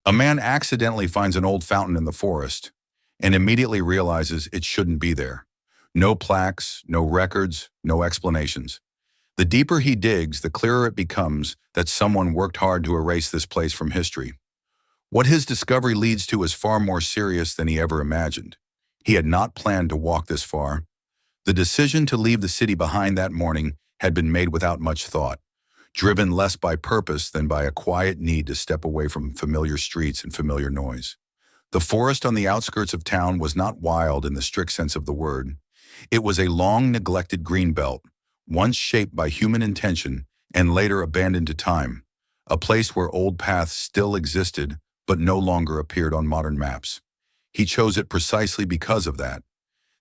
A man accidentally finds an old fountain in the forest and immediately realizes it shouldn't be there. No plaques, no records, no explanations. The deeper he digs, the clearer it becomes that someone worked hard to erase this place from history. What his discovery leads to is far more serious than he ever imagined. He had not planned to walk this far. The decision to leave the city behind that morning had been made without much thought, driven less by purpose than by a quiet need to step away from familiar streets and familiar noise. The forest on the outskirts of town was not wild in the strict sense of the word. It was a long neglected green belt, once shaped by human intention and later abandoned to time, a place where old paths still existed but no longer appeared on modern maps. He chose it precisely because of that.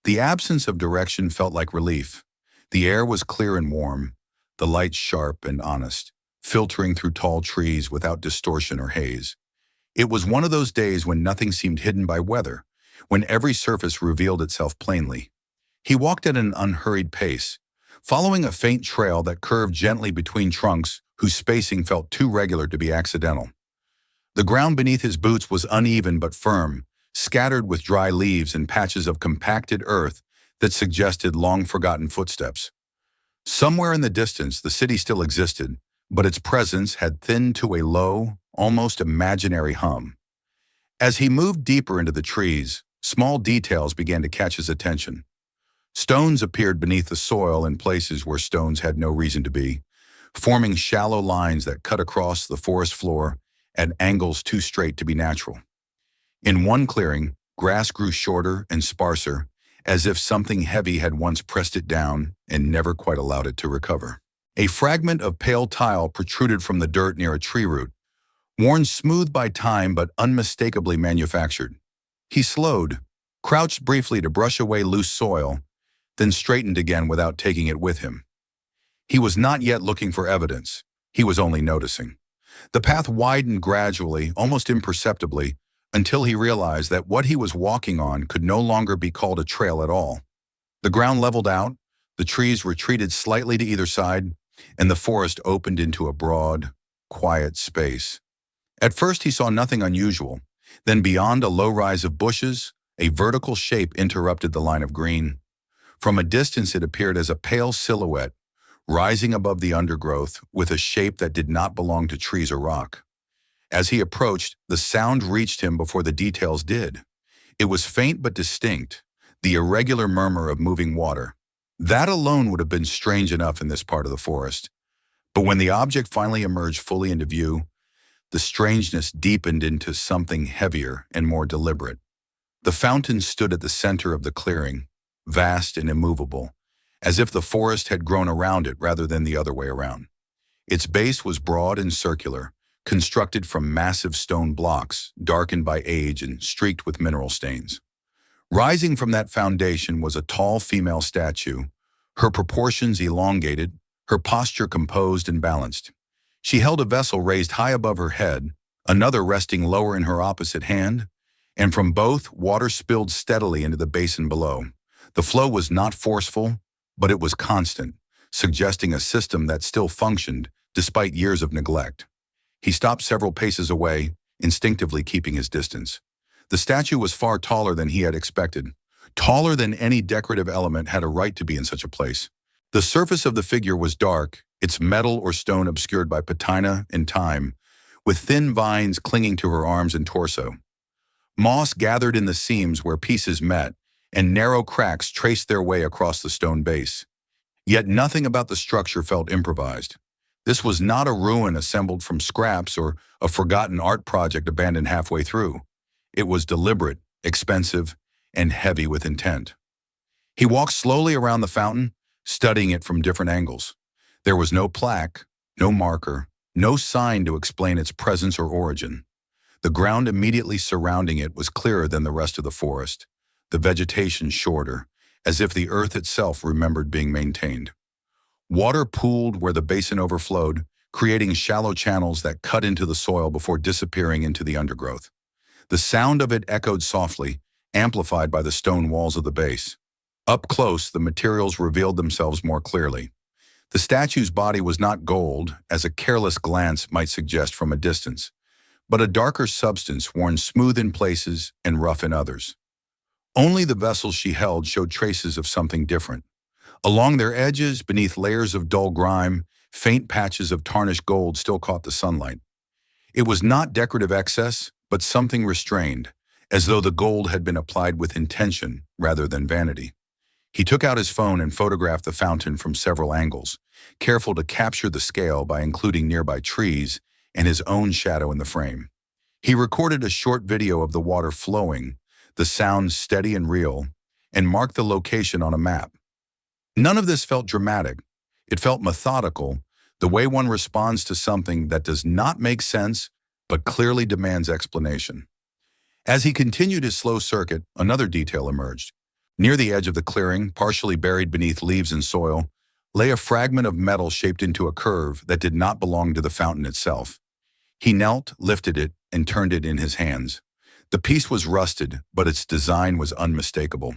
The absence of direction felt like relief. The air was clear and warm, the light sharp and honest, filtering through tall trees without distortion or haze. It was one of those days when nothing seemed hidden by weather, when every surface revealed itself plainly. He walked at an unhurried pace, following a faint trail that curved gently between trunks whose spacing felt too regular to be accidental. The ground beneath his boots was uneven but firm, scattered with dry leaves and patches of compacted earth that suggested long-forgotten footsteps. Somewhere in the distance, the city still existed, but its presence had thinned to a low, almost imaginary hum. As he moved deeper into the trees, small details began to catch his attention. Stones appeared beneath the soil in places where stones had no reason to be, forming shallow lines that cut across the forest floor at angles too straight to be natural. In one clearing, grass grew shorter and sparser, as if something heavy had once pressed it down and never quite allowed it to recover. A fragment of pale tile protruded from the dirt near a tree root, worn smooth by time but unmistakably manufactured. He slowed, crouched briefly to brush away loose soil, then straightened again without taking it with him. He was not yet looking for evidence. He was only noticing. The path widened gradually, almost imperceptibly, until he realized that what he was walking on could no longer be called a trail at all. The ground leveled out, the trees retreated slightly to either side, and the forest opened into a broad, quiet space. At first he saw nothing unusual. Then beyond a low rise of bushes, a vertical shape interrupted the line of green. From a distance it appeared as a pale silhouette, rising above the undergrowth with a shape that did not belong to trees or rock. As he approached, the sound reached him before the details did. It was faint but distinct, the irregular murmur of moving water. That alone would have been strange enough in this part of the forest. But when the object finally emerged fully into view, the strangeness deepened into something heavier and more deliberate. The fountain stood at the center of the clearing, vast and immovable, as if the forest had grown around it rather than the other way around. Its base was broad and circular, constructed from massive stone blocks, darkened by age and streaked with mineral stains. Rising from that foundation was a tall female statue, her proportions elongated, her posture composed and balanced. She held a vessel raised high above her head, another resting lower in her opposite hand, and from both, water spilled steadily into the basin below. The flow was not forceful, but it was constant, suggesting a system that still functioned despite years of neglect. He stopped several paces away, instinctively keeping his distance. The statue was far taller than he had expected, taller than any decorative element had a right to be in such a place. The surface of the figure was dark, its metal or stone obscured by patina and time, with thin vines clinging to her arms and torso. Moss gathered in the seams where pieces met, and narrow cracks traced their way across the stone base. Yet nothing about the structure felt improvised. This was not a ruin assembled from scraps or a forgotten art project abandoned halfway through. It was deliberate, expensive, and heavy with intent. He walked slowly around the fountain, studying it from different angles. There was no plaque, no marker, no sign to explain its presence or origin. The ground immediately surrounding it was clearer than the rest of the forest, the vegetation shorter, as if the earth itself remembered being maintained. Water pooled where the basin overflowed, creating shallow channels that cut into the soil before disappearing into the undergrowth. The sound of it echoed softly, amplified by the stone walls of the base. Up close, the materials revealed themselves more clearly. The statue's body was not gold, as a careless glance might suggest from a distance, but a darker substance worn smooth in places and rough in others. Only the vessels she held showed traces of something different. Along their edges, beneath layers of dull grime, faint patches of tarnished gold still caught the sunlight. It was not decorative excess, but something restrained, as though the gold had been applied with intention rather than vanity. He took out his phone and photographed the fountain from several angles, careful to capture the scale by including nearby trees and his own shadow in the frame. He recorded a short video of the water flowing, the sounds steady and real, and marked the location on a map. None of this felt dramatic. It felt methodical, the way one responds to something that does not make sense but clearly demands explanation. As he continued his slow circuit, another detail emerged. Near the edge of the clearing, partially buried beneath leaves and soil, lay a fragment of metal shaped into a curve that did not belong to the fountain itself. He knelt, lifted it, and turned it in his hands. The piece was rusted, but its design was unmistakable.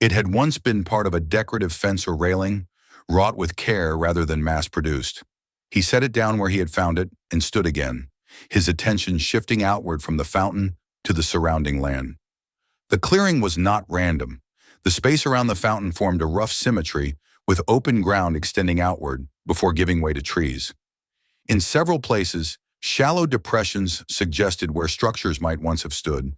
It had once been part of a decorative fence or railing, wrought with care rather than mass-produced. He set it down where he had found it and stood again, his attention shifting outward from the fountain to the surrounding land. The clearing was not random. The space around the fountain formed a rough symmetry with open ground extending outward before giving way to trees. In several places, shallow depressions suggested where structures might once have stood.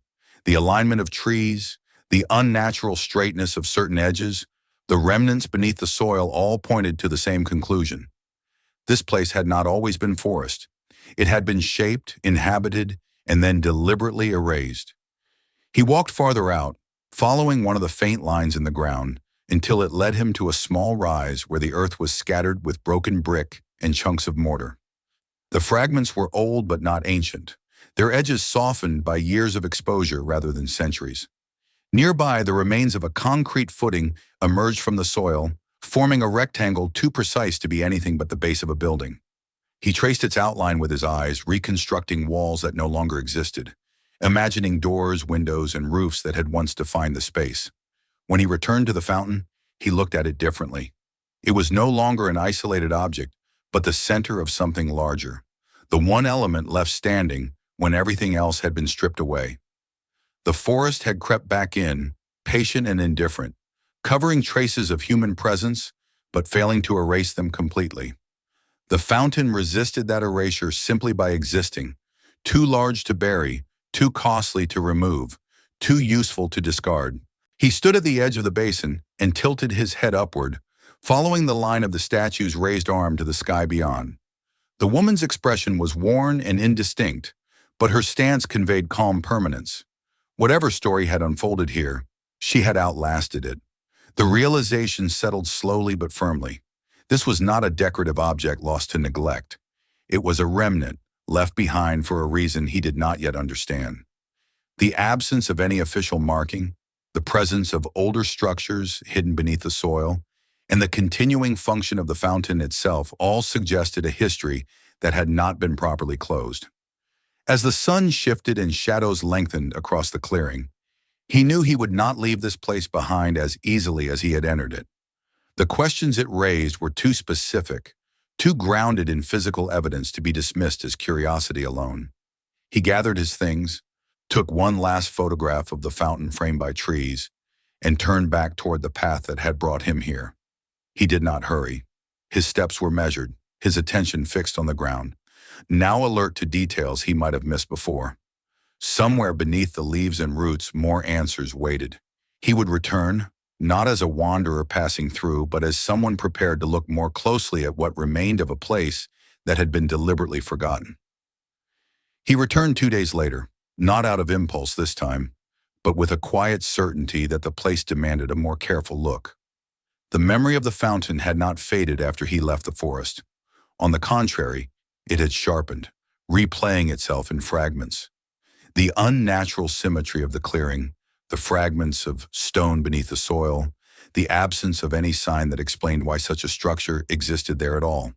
The alignment of trees, the unnatural straightness of certain edges, the remnants beneath the soil all pointed to the same conclusion. This place had not always been forest. It had been shaped, inhabited, and then deliberately erased. He walked farther out, following one of the faint lines in the ground, until it led him to a small rise where the earth was scattered with broken brick and chunks of mortar. The fragments were old but not ancient, their edges softened by years of exposure rather than centuries. Nearby, the remains of a concrete footing emerged from the soil, forming a rectangle too precise to be anything but the base of a building. He traced its outline with his eyes, reconstructing walls that no longer existed, imagining doors, windows, and roofs that had once defined the space. When he returned to the fountain, he looked at it differently. It was no longer an isolated object, but the center of something larger, the one element left standing when everything else had been stripped away. The forest had crept back in, patient and indifferent, covering traces of human presence, but failing to erase them completely. The fountain resisted that erasure simply by existing, too large to bury, too costly to remove, too useful to discard. He stood at the edge of the basin and tilted his head upward, following the line of the statue's raised arm to the sky beyond. The woman's expression was worn and indistinct, but her stance conveyed calm permanence. Whatever story had unfolded here, she had outlasted it. The realization settled slowly but firmly. This was not a decorative object lost to neglect. It was a remnant, left behind for a reason he did not yet understand. The absence of any official marking, the presence of older structures hidden beneath the soil, and the continuing function of the fountain itself all suggested a history that had not been properly closed. As the sun shifted and shadows lengthened across the clearing, he knew he would not leave this place behind as easily as he had entered it. The questions it raised were too specific, too grounded in physical evidence to be dismissed as curiosity alone. He gathered his things, took one last photograph of the fountain framed by trees, and turned back toward the path that had brought him here. He did not hurry. His steps were measured, his attention fixed on the ground, now alert to details he might have missed before. Somewhere beneath the leaves and roots, more answers waited. He would return, not as a wanderer passing through, but as someone prepared to look more closely at what remained of a place that had been deliberately forgotten. He returned 2 days later, not out of impulse this time, but with a quiet certainty that the place demanded a more careful look. The memory of the fountain had not faded after he left the forest. On the contrary, it had sharpened, replaying itself in fragments. The unnatural symmetry of the clearing, the fragments of stone beneath the soil, the absence of any sign that explained why such a structure existed there at all.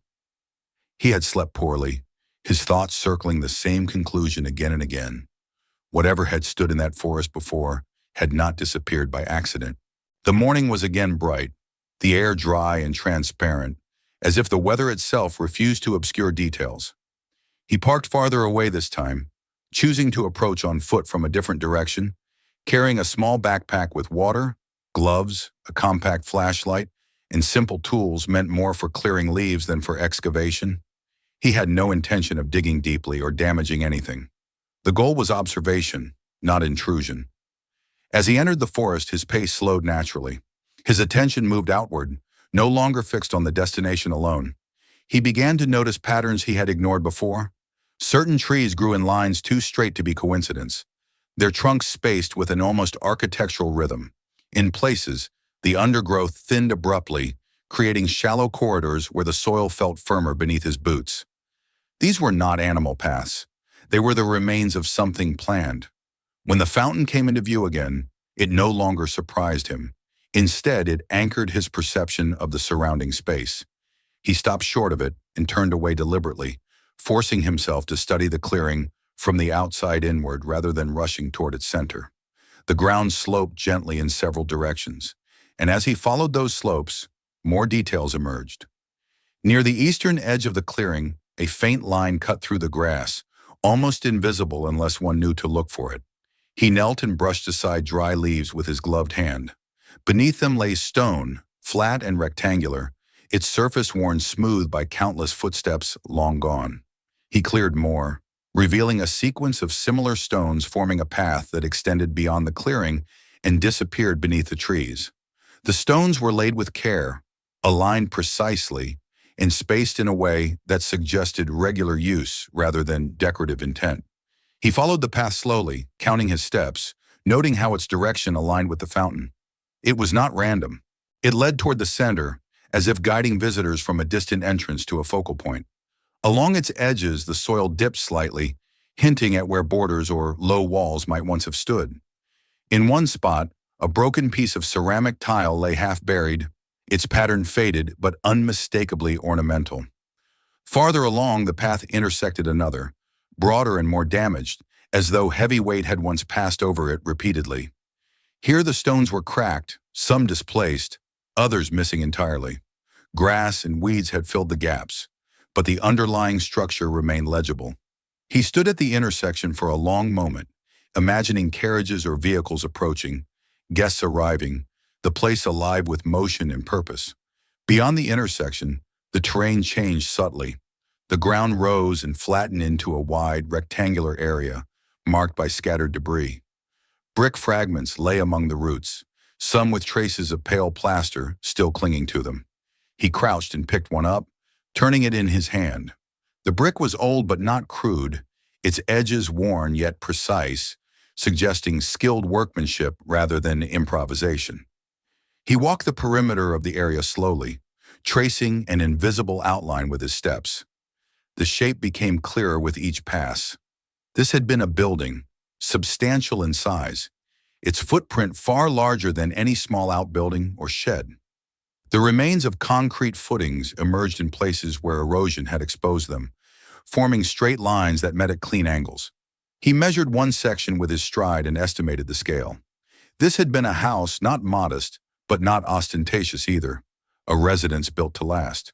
He had slept poorly, his thoughts circling the same conclusion again and again. Whatever had stood in that forest before had not disappeared by accident. The morning was again bright, the air dry and transparent, as if the weather itself refused to obscure details. He parked farther away this time, choosing to approach on foot from a different direction, carrying a small backpack with water, gloves, a compact flashlight, and simple tools meant more for clearing leaves than for excavation. He had no intention of digging deeply or damaging anything. The goal was observation, not intrusion. As he entered the forest, his pace slowed naturally. His attention moved outward, no longer fixed on the destination alone. He began to notice patterns he had ignored before. Certain trees grew in lines too straight to be coincidence, their trunks spaced with an almost architectural rhythm. In places, the undergrowth thinned abruptly, creating shallow corridors where the soil felt firmer beneath his boots. These were not animal paths. They were the remains of something planned. When the fountain came into view again, it no longer surprised him. Instead, it anchored his perception of the surrounding space. He stopped short of it and turned away deliberately, forcing himself to study the clearing from the outside inward rather than rushing toward its center. The ground sloped gently in several directions, and as he followed those slopes, more details emerged. Near the eastern edge of the clearing, a faint line cut through the grass, almost invisible unless one knew to look for it. He knelt and brushed aside dry leaves with his gloved hand. Beneath them lay stone, flat and rectangular, its surface worn smooth by countless footsteps long gone. He cleared more, revealing a sequence of similar stones forming a path that extended beyond the clearing and disappeared beneath the trees. The stones were laid with care, aligned precisely, and spaced in a way that suggested regular use rather than decorative intent. He followed the path slowly, counting his steps, noting how its direction aligned with the fountain. It was not random. It led toward the center, as if guiding visitors from a distant entrance to a focal point. Along its edges, the soil dipped slightly, hinting at where borders or low walls might once have stood. In one spot, a broken piece of ceramic tile lay half buried, its pattern faded but unmistakably ornamental. Farther along, the path intersected another, broader and more damaged, as though heavy weight had once passed over it repeatedly. Here the stones were cracked, some displaced, others missing entirely. Grass and weeds had filled the gaps, but the underlying structure remained legible. He stood at the intersection for a long moment, imagining carriages or vehicles approaching, guests arriving, the place alive with motion and purpose. Beyond the intersection, the terrain changed subtly. The ground rose and flattened into a wide, rectangular area, marked by scattered debris. Brick fragments lay among the roots, some with traces of pale plaster still clinging to them. He crouched and picked one up, turning it in his hand. The brick was old but not crude, its edges worn yet precise, suggesting skilled workmanship rather than improvisation. He walked the perimeter of the area slowly, tracing an invisible outline with his steps. The shape became clearer with each pass. This had been a building, substantial in size, its footprint far larger than any small outbuilding or shed. The remains of concrete footings emerged in places where erosion had exposed them, forming straight lines that met at clean angles. He measured one section with his stride and estimated the scale. This had been a house not modest, but not ostentatious either, a residence built to last.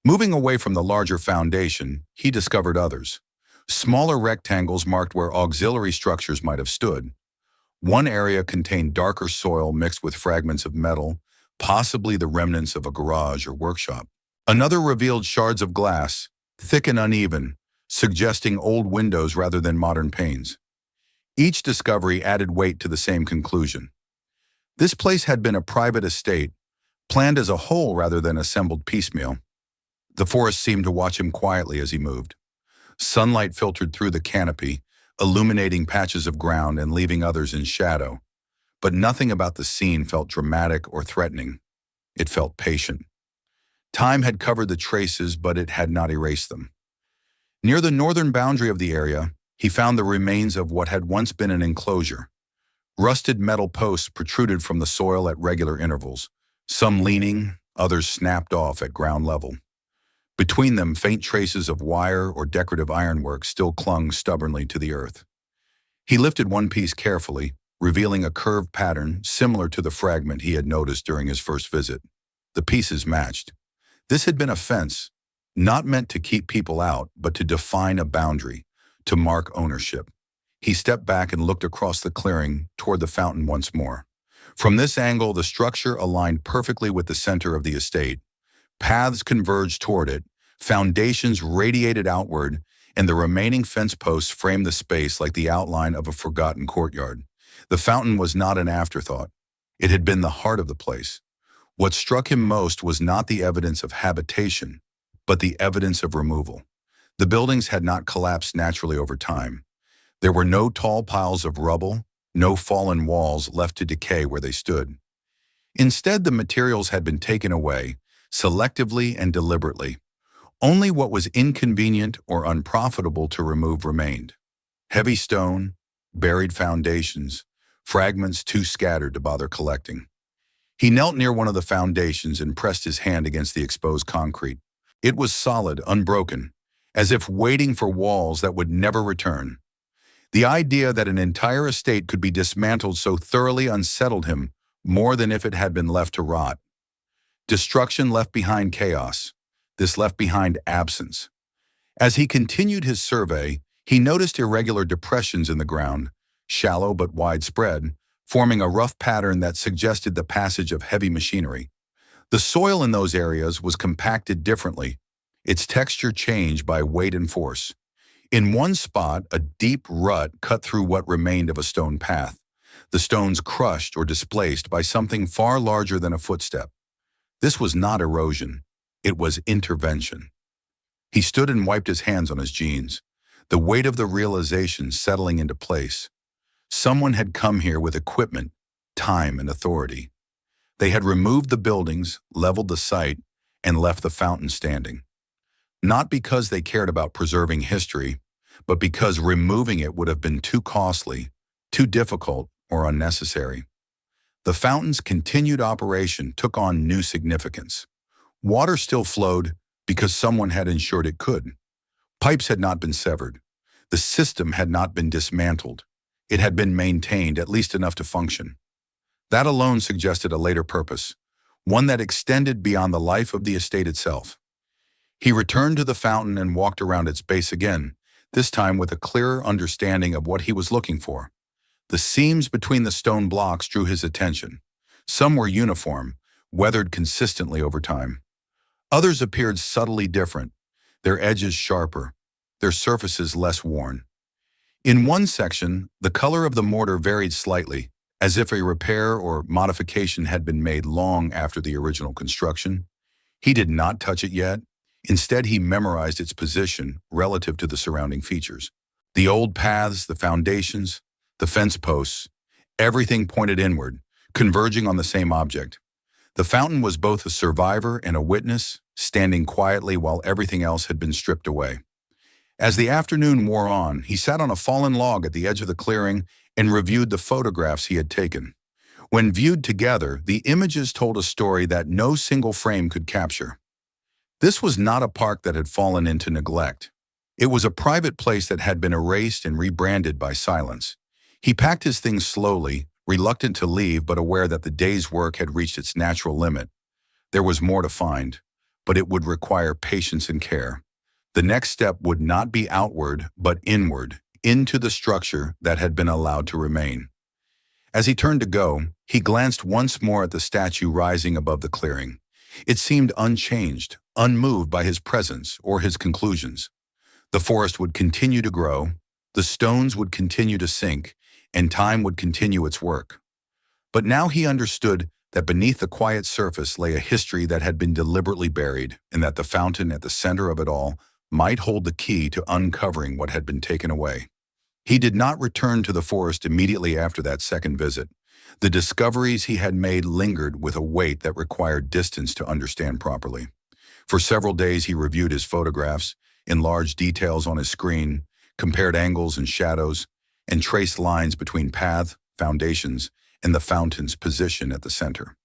Moving away from the larger foundation, he discovered others. Smaller rectangles marked where auxiliary structures might have stood. One area contained darker soil mixed with fragments of metal, possibly the remnants of a garage or workshop. Another revealed shards of glass, thick and uneven, suggesting old windows rather than modern panes. Each discovery added weight to the same conclusion. This place had been a private estate, planned as a whole rather than assembled piecemeal. The forest seemed to watch him quietly as he moved. Sunlight filtered through the canopy, illuminating patches of ground and leaving others in shadow. But nothing about the scene felt dramatic or threatening. It felt patient. Time had covered the traces, but it had not erased them. Near the northern boundary of the area, he found the remains of what had once been an enclosure. Rusted metal posts protruded from the soil at regular intervals, some leaning, others snapped off at ground level. Between them, faint traces of wire or decorative ironwork still clung stubbornly to the earth. He lifted one piece carefully, revealing a curved pattern similar to the fragment he had noticed during his first visit. The pieces matched. This had been a fence, not meant to keep people out, but to define a boundary, to mark ownership. He stepped back and looked across the clearing toward the fountain once more. From this angle, the structure aligned perfectly with the center of the estate. Paths converged toward it, foundations radiated outward, and the remaining fence posts framed the space like the outline of a forgotten courtyard. The fountain was not an afterthought. It had been the heart of the place. What struck him most was not the evidence of habitation, but the evidence of removal. The buildings had not collapsed naturally over time. There were no tall piles of rubble, no fallen walls left to decay where they stood. Instead, the materials had been taken away, selectively and deliberately. Only what was inconvenient or unprofitable to remove remained. Heavy stone, buried foundations, fragments too scattered to bother collecting. He knelt near one of the foundations and pressed his hand against the exposed concrete. It was solid, unbroken, as if waiting for walls that would never return. The idea that an entire estate could be dismantled so thoroughly unsettled him more than if it had been left to rot. Destruction left behind chaos. This left behind absence. As he continued his survey, he noticed irregular depressions in the ground, shallow but widespread, forming a rough pattern that suggested the passage of heavy machinery. The soil in those areas was compacted differently, its texture changed by weight and force. In one spot, a deep rut cut through what remained of a stone path, the stones crushed or displaced by something far larger than a footstep. This was not erosion. It was intervention. He stood and wiped his hands on his jeans, the weight of the realization settling into place. Someone had come here with equipment, time, and authority. They had removed the buildings, leveled the site, and left the fountain standing. Not because they cared about preserving history, but because removing it would have been too costly, too difficult, or unnecessary. The fountain's continued operation took on new significance. Water still flowed because someone had ensured it could. Pipes had not been severed. The system had not been dismantled. It had been maintained, at least enough to function. That alone suggested a later purpose, one that extended beyond the life of the estate itself. He returned to the fountain and walked around its base again, this time with a clearer understanding of what he was looking for. The seams between the stone blocks drew his attention. Some were uniform, weathered consistently over time. Others appeared subtly different, their edges sharper, their surfaces less worn. In one section, the color of the mortar varied slightly, as if a repair or modification had been made long after the original construction. He did not touch it yet. Instead, he memorized its position relative to the surrounding features. The old paths, the foundations, the fence posts, everything pointed inward, converging on the same object. The fountain was both a survivor and a witness, standing quietly while everything else had been stripped away. As the afternoon wore on, he sat on a fallen log at the edge of the clearing and reviewed the photographs he had taken. When viewed together, the images told a story that no single frame could capture. This was not a park that had fallen into neglect. It was a private place that had been erased and rebranded by silence. He packed his things slowly, reluctant to leave but aware that the day's work had reached its natural limit. There was more to find, but it would require patience and care. The next step would not be outward, but inward, into the structure that had been allowed to remain. As he turned to go, he glanced once more at the statue rising above the clearing. It seemed unchanged, unmoved by his presence or his conclusions. The forest would continue to grow, the stones would continue to sink, and time would continue its work. But now he understood that beneath the quiet surface lay a history that had been deliberately buried, and that the fountain at the center of it all might hold the key to uncovering what had been taken away. He did not return to the forest immediately after that second visit. The discoveries he had made lingered with a weight that required distance to understand properly. For several days he reviewed his photographs, enlarged details on his screen, compared angles and shadows, and traced lines between path, foundations, and the fountain's position at the center.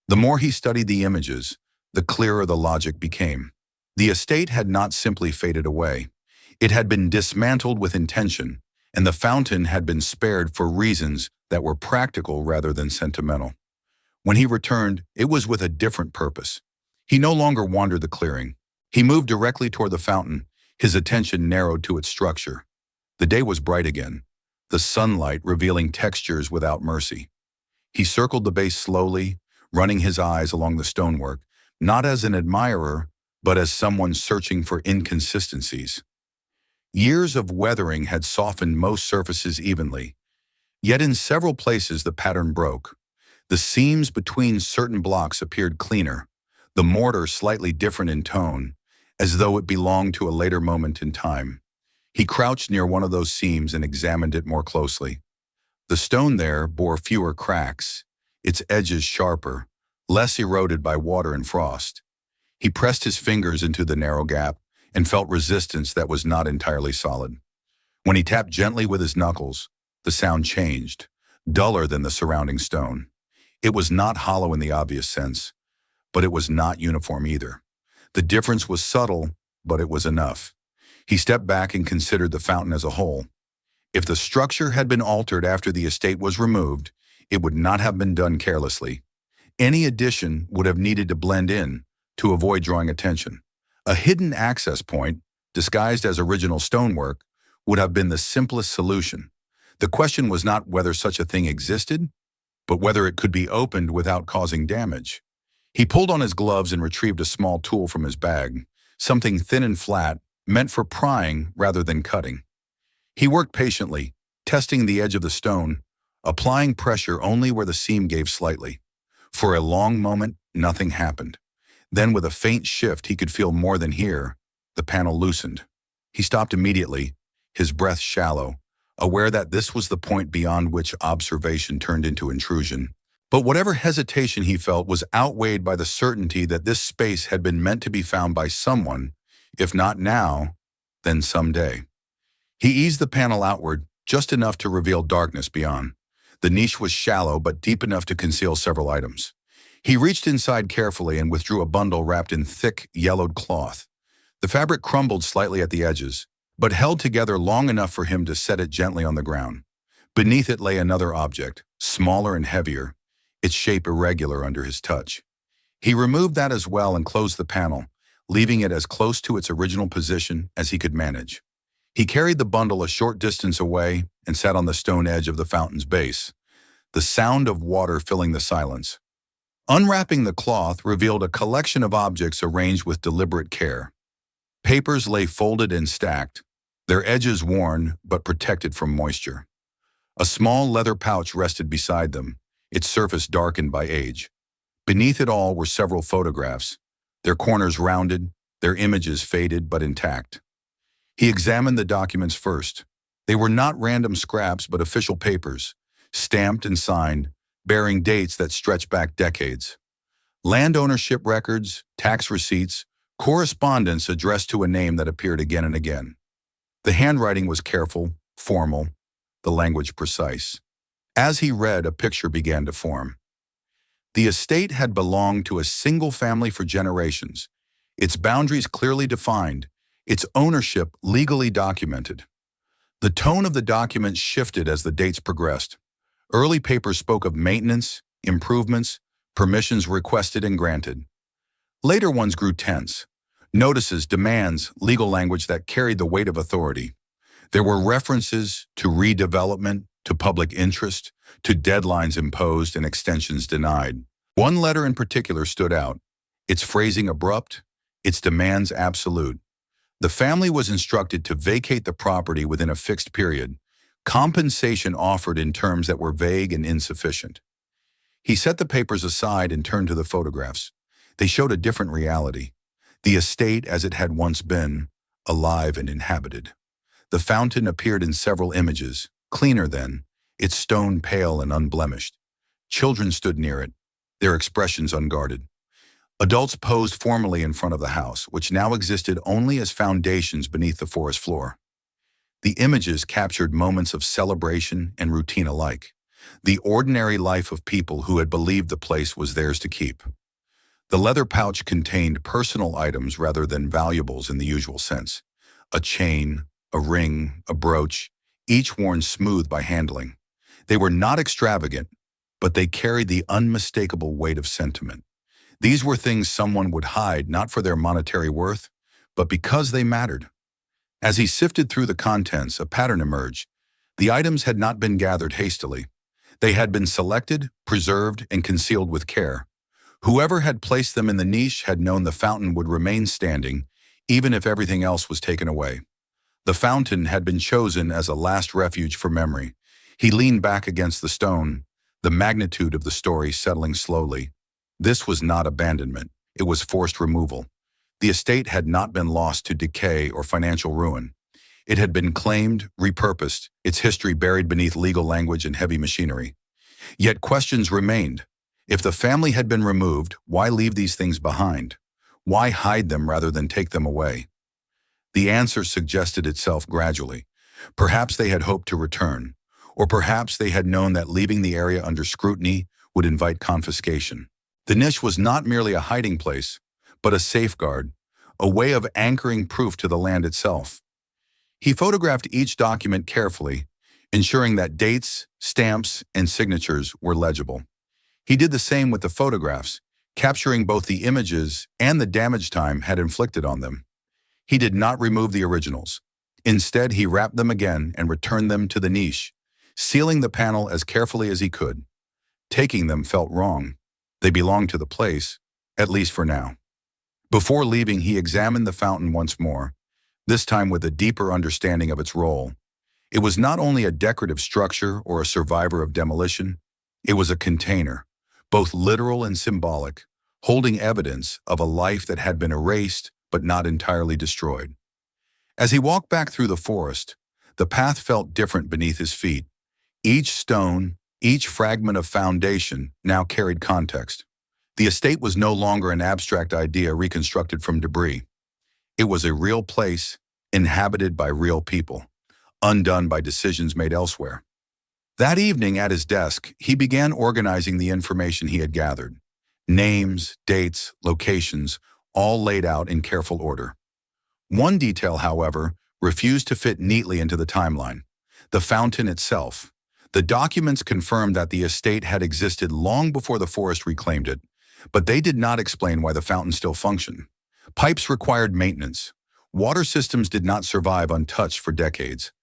The more he studied the images, the clearer the logic became. The estate had not simply faded away. It had been dismantled with intention, and the fountain had been spared for reasons that were practical rather than sentimental. When he returned, it was with a different purpose. He no longer wandered the clearing. He moved directly toward the fountain, his attention narrowed to its structure. The day was bright again, the sunlight revealing textures without mercy. He circled the base slowly, running his eyes along the stonework, not as an admirer, but as someone searching for inconsistencies. Years of weathering had softened most surfaces evenly, yet in several places the pattern broke. The seams between certain blocks appeared cleaner, the mortar slightly different in tone, as though it belonged to a later moment in time. He crouched near one of those seams and examined it more closely. The stone there bore fewer cracks, its edges sharper, less eroded by water and frost. He pressed his fingers into the narrow gap and felt resistance that was not entirely solid. When he tapped gently with his knuckles, the sound changed, duller than the surrounding stone. It was not hollow in the obvious sense, but it was not uniform either. The difference was subtle, but it was enough. He stepped back and considered the fountain as a whole. If the structure had been altered after the estate was removed, it would not have been done carelessly. Any addition would have needed to blend in to avoid drawing attention. A hidden access point, disguised as original stonework, would have been the simplest solution. The question was not whether such a thing existed, but whether it could be opened without causing damage. He pulled on his gloves and retrieved a small tool from his bag, something thin and flat, meant for prying rather than cutting. He worked patiently, testing the edge of the stone, applying pressure only where the seam gave slightly. For a long moment, nothing happened. Then, with a faint shift he could feel more than hear, the panel loosened. He stopped immediately, his breath shallow, aware that this was the point beyond which observation turned into intrusion. But whatever hesitation he felt was outweighed by the certainty that this space had been meant to be found by someone, if not now, then someday. He eased the panel outward, just enough to reveal darkness beyond. The niche was shallow but deep enough to conceal several items. He reached inside carefully and withdrew a bundle wrapped in thick, yellowed cloth. The fabric crumbled slightly at the edges, but held together long enough for him to set it gently on the ground. Beneath it lay another object, smaller and heavier, its shape irregular under his touch. He removed that as well and closed the panel, leaving it as close to its original position as he could manage. He carried the bundle a short distance away and sat on the stone edge of the fountain's base, the sound of water filling the silence. Unwrapping the cloth revealed a collection of objects arranged with deliberate care. Papers lay folded and stacked, their edges worn but protected from moisture. A small leather pouch rested beside them, its surface darkened by age. Beneath it all were several photographs, their corners rounded, their images faded but intact. He examined the documents first. They were not random scraps but official papers, stamped and signed, bearing dates that stretched back decades. Land ownership records, tax receipts, correspondence addressed to a name that appeared again and again. The handwriting was careful, formal, the language precise. As he read, a picture began to form. The estate had belonged to a single family for generations, its boundaries clearly defined, its ownership legally documented. The tone of the document shifted as the dates progressed. Early papers spoke of maintenance, improvements, permissions requested and granted. Later ones grew tense. Notices, demands, legal language that carried the weight of authority. There were references to redevelopment, to public interest, to deadlines imposed and extensions denied. One letter in particular stood out, its phrasing abrupt, its demands absolute. The family was instructed to vacate the property within a fixed period, compensation offered in terms that were vague and insufficient. He set the papers aside and turned to the photographs. They showed a different reality. The estate as it had once been, alive and inhabited. The fountain appeared in several images, cleaner then, its stone pale and unblemished. Children stood near it, their expressions unguarded. Adults posed formally in front of the house, which now existed only as foundations beneath the forest floor. The images captured moments of celebration and routine alike, the ordinary life of people who had believed the place was theirs to keep. The leather pouch contained personal items rather than valuables in the usual sense. A chain, a ring, a brooch, each worn smooth by handling. They were not extravagant, but they carried the unmistakable weight of sentiment. These were things someone would hide not for their monetary worth, but because they mattered. As he sifted through the contents, a pattern emerged. The items had not been gathered hastily. They had been selected, preserved, and concealed with care. Whoever had placed them in the niche had known the fountain would remain standing, even if everything else was taken away. The fountain had been chosen as a last refuge for memory. He leaned back against the stone, the magnitude of the story settling slowly. This was not abandonment. It was forced removal. The estate had not been lost to decay or financial ruin. It had been claimed, repurposed, its history buried beneath legal language and heavy machinery. Yet questions remained. If the family had been removed, why leave these things behind? Why hide them rather than take them away? The answer suggested itself gradually. Perhaps they had hoped to return, or perhaps they had known that leaving the area under scrutiny would invite confiscation. The niche was not merely a hiding place, but a safeguard, a way of anchoring proof to the land itself. He photographed each document carefully, ensuring that dates, stamps, and signatures were legible. He did the same with the photographs, capturing both the images and the damage time had inflicted on them. He did not remove the originals. Instead, he wrapped them again and returned them to the niche, sealing the panel as carefully as he could. Taking them felt wrong. They belonged to the place, at least for now. Before leaving, he examined the fountain once more, this time with a deeper understanding of its role. It was not only a decorative structure or a survivor of demolition, it was a container, both literal and symbolic, holding evidence of a life that had been erased but not entirely destroyed. As he walked back through the forest, the path felt different beneath his feet. Each stone, each fragment of foundation now carried context. The estate was no longer an abstract idea reconstructed from debris. It was a real place, inhabited by real people, undone by decisions made elsewhere. That evening at his desk, he began organizing the information he had gathered. Names, dates, locations, all laid out in careful order. One detail, however, refused to fit neatly into the timeline: the fountain itself. The documents confirmed that the estate had existed long before the forest reclaimed it, but they did not explain why the fountain still functioned. Pipes required maintenance. Water systems did not survive untouched for decades.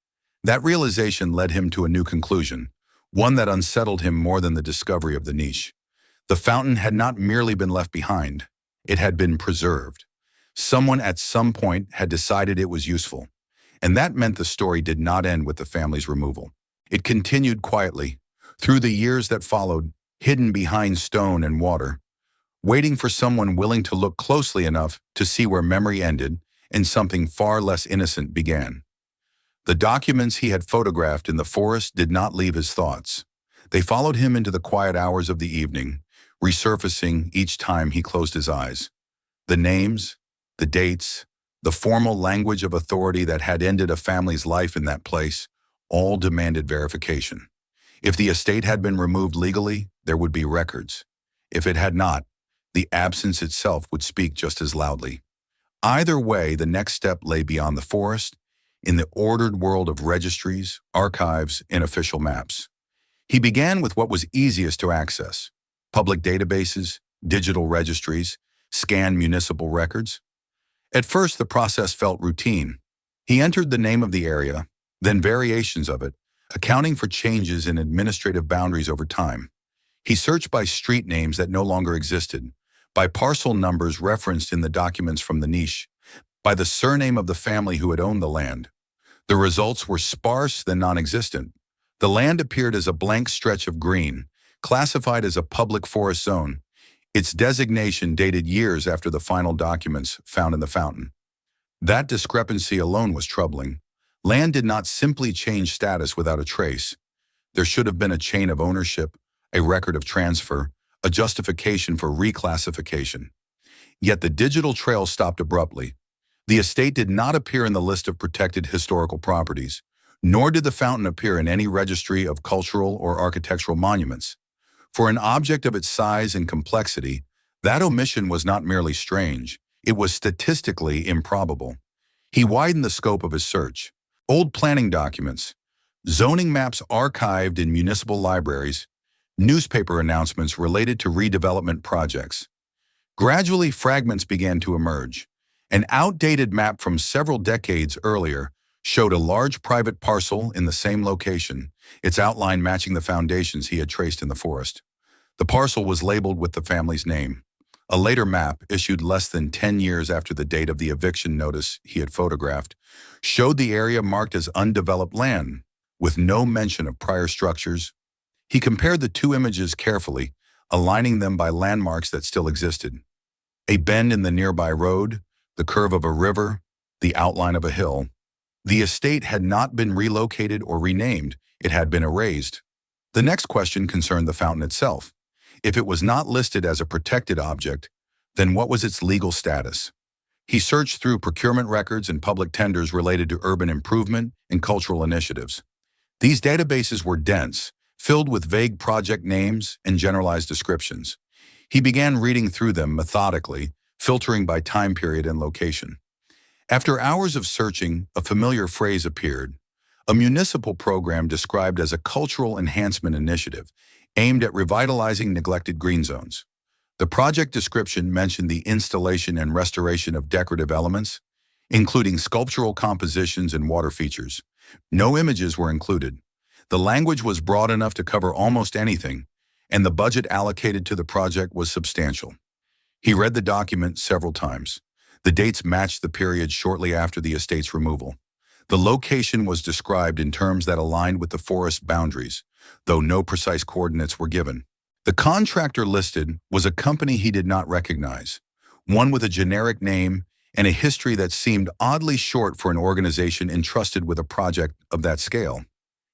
That realization led him to a new conclusion, one that unsettled him more than the discovery of the niche. The fountain had not merely been left behind. It had been preserved. Someone at some point had decided it was useful, and that meant the story did not end with the family's removal. It continued quietly, through the years that followed, hidden behind stone and water, waiting for someone willing to look closely enough to see where memory ended and something far less innocent began. The documents he had photographed in the forest did not leave his thoughts. They followed him into the quiet hours of the evening, resurfacing each time he closed his eyes. The names, the dates, the formal language of authority that had ended a family's life in that place, all demanded verification. If the estate had been removed legally, there would be records. If it had not, the absence itself would speak just as loudly. Either way, the next step lay beyond the forest, in the ordered world of registries, archives, and official maps. He began with what was easiest to access: public databases, digital registries, scanned municipal records. At first, the process felt routine. He entered the name of the area, then variations of it, accounting for changes in administrative boundaries over time. He searched by street names that no longer existed, by parcel numbers referenced in the documents from the niche, by the surname of the family who had owned the land. The results were sparse then non-existent. The land appeared as a blank stretch of green, classified as a public forest zone. Its designation dated years after the final documents found in the fountain. That discrepancy alone was troubling. Land did not simply change status without a trace. There should have been a chain of ownership, a record of transfer, a justification for reclassification. Yet the digital trail stopped abruptly. The estate did not appear in the list of protected historical properties, nor did the fountain appear in any registry of cultural or architectural monuments. For an object of its size and complexity, that omission was not merely strange, it was statistically improbable. He widened the scope of his search. Old planning documents, zoning maps archived in municipal libraries, newspaper announcements related to redevelopment projects. Gradually, fragments began to emerge. An outdated map from several decades earlier showed a large private parcel in the same location, its outline matching the foundations he had traced in the forest. The parcel was labeled with the family's name. A later map, issued less than 10 years after the date of the eviction notice he had photographed, showed the area marked as undeveloped land, with no mention of prior structures. He compared the two images carefully, aligning them by landmarks that still existed. A bend in the nearby road, the curve of a river, the outline of a hill. The estate had not been relocated or renamed, it had been erased. The next question concerned the fountain itself. If it was not listed as a protected object, then what was its legal status? He searched through procurement records and public tenders related to urban improvement and cultural initiatives. These databases were dense, filled with vague project names and generalized descriptions. He began reading through them methodically, filtering by time period and location. After hours of searching, a familiar phrase appeared: a municipal program described as a cultural enhancement initiative aimed at revitalizing neglected green zones. The project description mentioned the installation and restoration of decorative elements, including sculptural compositions and water features. No images were included. The language was broad enough to cover almost anything, and the budget allocated to the project was substantial. He read the document several times. The dates matched the period shortly after the estate's removal. The location was described in terms that aligned with the forest boundaries, though no precise coordinates were given. The contractor listed was a company he did not recognize, one with a generic name and a history that seemed oddly short for an organization entrusted with a project of that scale.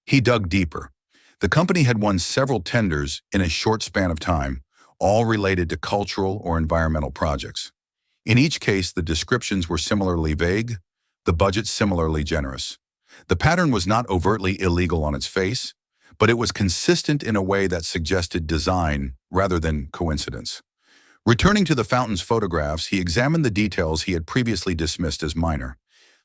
He dug deeper. The company had won several tenders in a short span of time, all related to cultural or environmental projects. In each case, the descriptions were similarly vague, the budget similarly generous. The pattern was not overtly illegal on its face, but it was consistent in a way that suggested design rather than coincidence. Returning to the fountain's photographs, he examined the details he had previously dismissed as minor: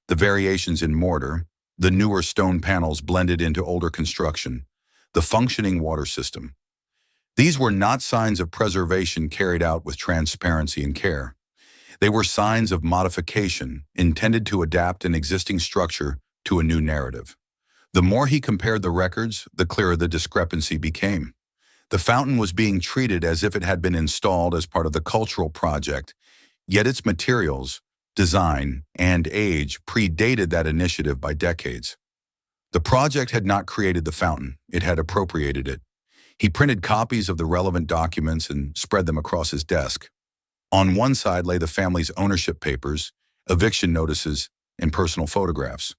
the variations in mortar, the newer stone panels blended into older construction, the functioning water system. These were not signs of preservation carried out with transparency and care. They were signs of modification intended to adapt an existing structure to a new narrative. The more he compared the records, the clearer the discrepancy became. The fountain was being treated as if it had been installed as part of the cultural project, yet its materials, design, and age predated that initiative by decades. The project had not created the fountain, it had appropriated it. He printed copies of the relevant documents and spread them across his desk. On one side lay the family's ownership papers, eviction notices, and personal photographs.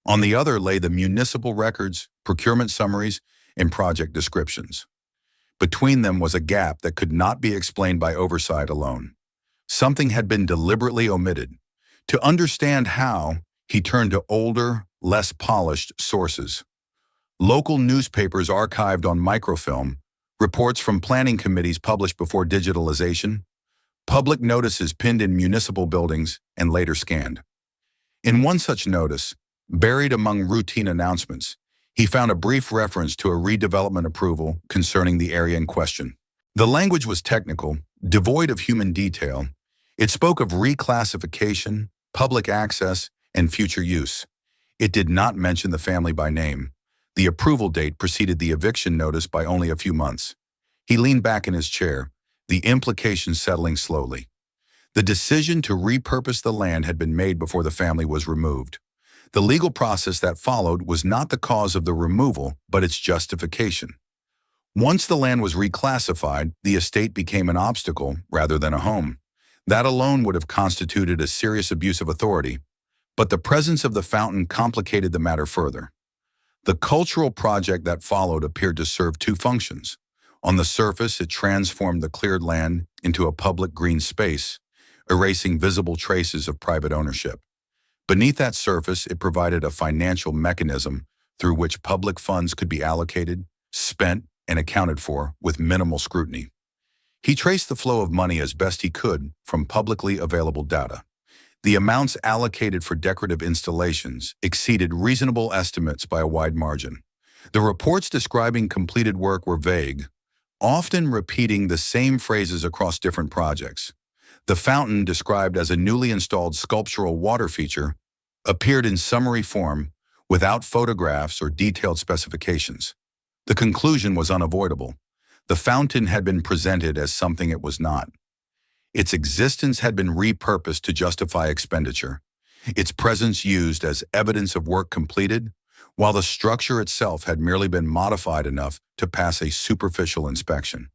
On the other lay the municipal records, procurement summaries, and project descriptions. Between them was a gap that could not be explained by oversight alone. Something had been deliberately omitted. To understand how, he turned to older, less polished sources. Local newspapers archived on microfilm, reports from planning committees published before digitalization, public notices pinned in municipal buildings and later scanned. In one such notice, buried among routine announcements, he found a brief reference to a redevelopment approval concerning the area in question. The language was technical, devoid of human detail. It spoke of reclassification, public access, and future use. It did not mention the family by name. The approval date preceded the eviction notice by only a few months. He leaned back in his chair, the implications settling slowly. The decision to repurpose the land had been made before the family was removed. The legal process that followed was not the cause of the removal, but its justification. Once the land was reclassified, the estate became an obstacle rather than a home. That alone would have constituted a serious abuse of authority, but the presence of the fountain complicated the matter further. The cultural project that followed appeared to serve two functions. On the surface, it transformed the cleared land into a public green space, erasing visible traces of private ownership. Beneath that surface, it provided a financial mechanism through which public funds could be allocated, spent, and accounted for with minimal scrutiny. He traced the flow of money as best he could from publicly available data. The amounts allocated for decorative installations exceeded reasonable estimates by a wide margin. The reports describing completed work were vague, often repeating the same phrases across different projects. The fountain, described as a newly installed sculptural water feature, appeared in summary form without photographs or detailed specifications. The conclusion was unavoidable. The fountain had been presented as something it was not. Its existence had been repurposed to justify expenditure, its presence used as evidence of work completed, while the structure itself had merely been modified enough to pass a superficial inspection.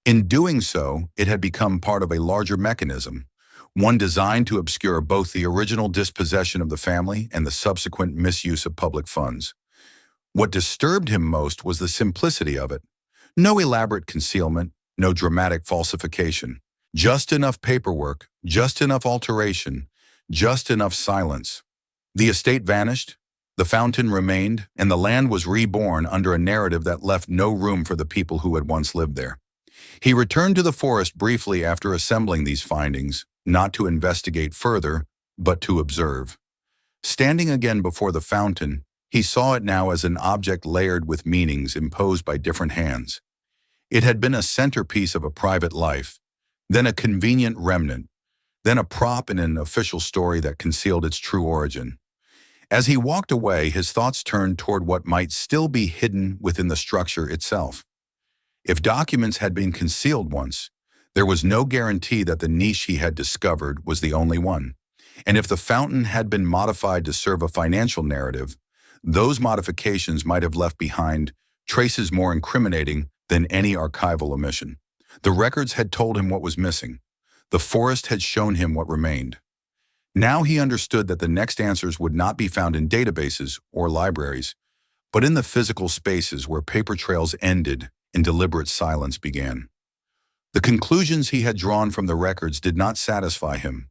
In doing so, it had become part of a larger mechanism, one designed to obscure both the original dispossession of the family and the subsequent misuse of public funds. What disturbed him most was the simplicity of it. No elaborate concealment, no dramatic falsification. Just enough paperwork, just enough alteration, just enough silence. The estate vanished, the fountain remained, and the land was reborn under a narrative that left no room for the people who had once lived there. He returned to the forest briefly after assembling these findings, not to investigate further, but to observe. Standing again before the fountain, he saw it now as an object layered with meanings imposed by different hands. It had been a centerpiece of a private life, then a convenient remnant, then a prop in an official story that concealed its true origin. As he walked away, his thoughts turned toward what might still be hidden within the structure itself. If documents had been concealed once, there was no guarantee that the niche he had discovered was the only one. And if the fountain had been modified to serve a financial narrative, those modifications might have left behind traces more incriminating than any archival omission. The records had told him what was missing. The forest had shown him what remained. Now he understood that the next answers would not be found in databases or libraries, but in the physical spaces where paper trails ended and deliberate silence began. The conclusions he had drawn from the records did not satisfy him.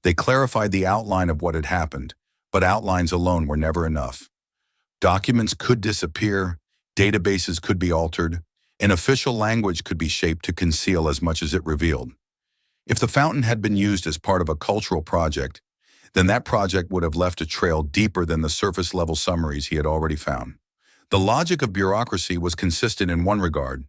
They clarified the outline of what had happened, but outlines alone were never enough. Documents could disappear, databases could be altered, and official language could be shaped to conceal as much as it revealed. If the fountain had been used as part of a cultural project, then that project would have left a trail deeper than the surface-level summaries he had already found. The logic of bureaucracy was consistent in one regard.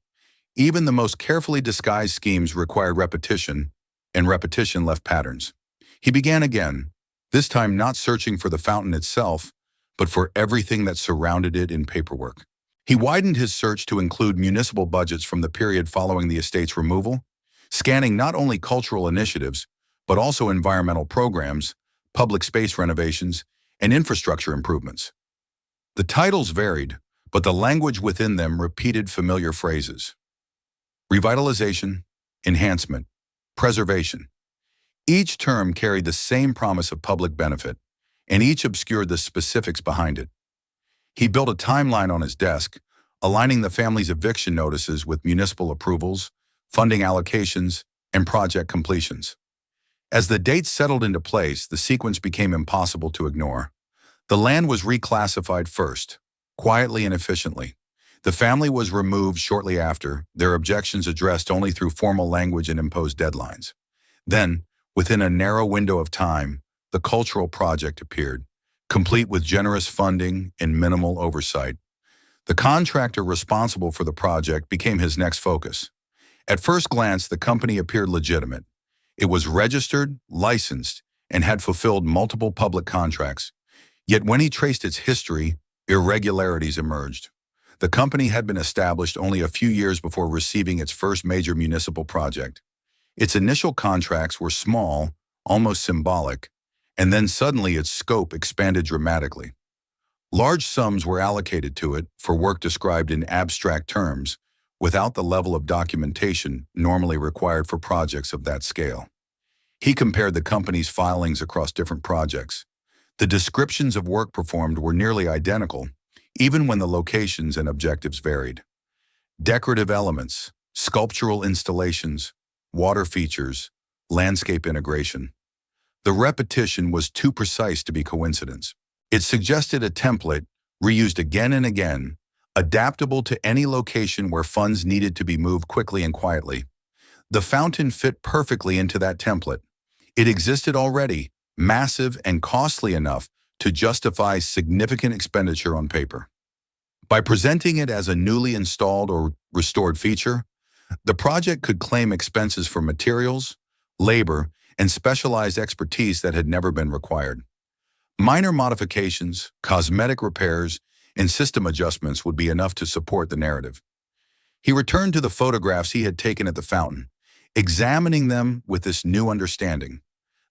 Even the most carefully disguised schemes required repetition, and repetition left patterns. He began again, this time not searching for the fountain itself, but for everything that surrounded it in paperwork. He widened his search to include municipal budgets from the period following the estate's removal, scanning not only cultural initiatives, but also environmental programs, public space renovations, and infrastructure improvements. The titles varied, but the language within them repeated familiar phrases. Revitalization, enhancement, preservation. Each term carried the same promise of public benefit, and each obscured the specifics behind it. He built a timeline on his desk, aligning the family's eviction notices with municipal approvals, funding allocations, and project completions. As the dates settled into place, the sequence became impossible to ignore. The land was reclassified first, quietly and efficiently. The family was removed shortly after, their objections addressed only through formal language and imposed deadlines. Then, within a narrow window of time, the cultural project appeared, complete with generous funding and minimal oversight. The contractor responsible for the project became his next focus. At first glance, the company appeared legitimate. It was registered, licensed, and had fulfilled multiple public contracts. Yet when he traced its history, irregularities emerged. The company had been established only a few years before receiving its first major municipal project. Its initial contracts were small, almost symbolic, and then suddenly its scope expanded dramatically. Large sums were allocated to it for work described in abstract terms, without the level of documentation normally required for projects of that scale. He compared the company's filings across different projects. The descriptions of work performed were nearly identical, even when the locations and objectives varied. Decorative elements, sculptural installations, water features, landscape integration. The repetition was too precise to be coincidence. It suggested a template, reused again and again, adaptable to any location where funds needed to be moved quickly and quietly. The fountain fit perfectly into that template. It existed already, massive and costly enough to justify significant expenditure on paper. By presenting it as a newly installed or restored feature, the project could claim expenses for materials, labor, and specialized expertise that had never been required. Minor modifications, cosmetic repairs, and system adjustments would be enough to support the narrative. He returned to the photographs he had taken at the fountain, examining them with this new understanding.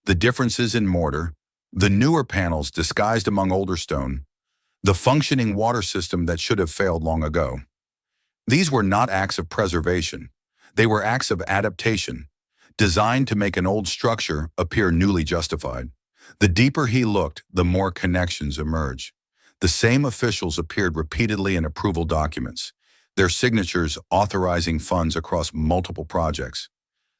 The differences in mortar, the newer panels disguised among older stone, the functioning water system that should have failed long ago. These were not acts of preservation. They were acts of adaptation, designed to make an old structure appear newly justified. The deeper he looked, the more connections emerged. The same officials appeared repeatedly in approval documents, their signatures authorizing funds across multiple projects.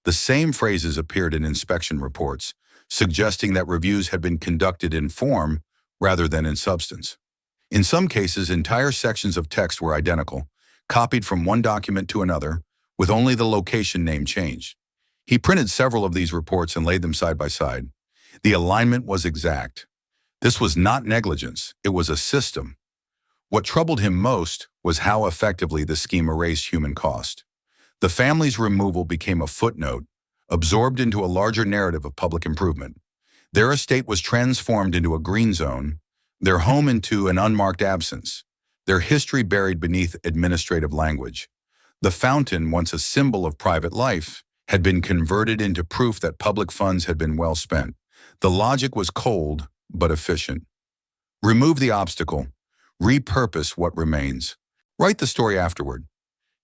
The same phrases appeared in inspection reports, suggesting that reviews had been conducted in form rather than in substance. In some cases, entire sections of text were identical, copied from one document to another, with only the location name changed. He printed several of these reports and laid them side by side. The alignment was exact. This was not negligence, it was a system. What troubled him most was how effectively the scheme erased human cost. The family's removal became a footnote, absorbed into a larger narrative of public improvement. Their estate was transformed into a green zone, their home into an unmarked absence, their history buried beneath administrative language. The fountain, once a symbol of private life, had been converted into proof that public funds had been well spent. The logic was cold, but efficient. Remove the obstacle, repurpose what remains. Write the story afterward.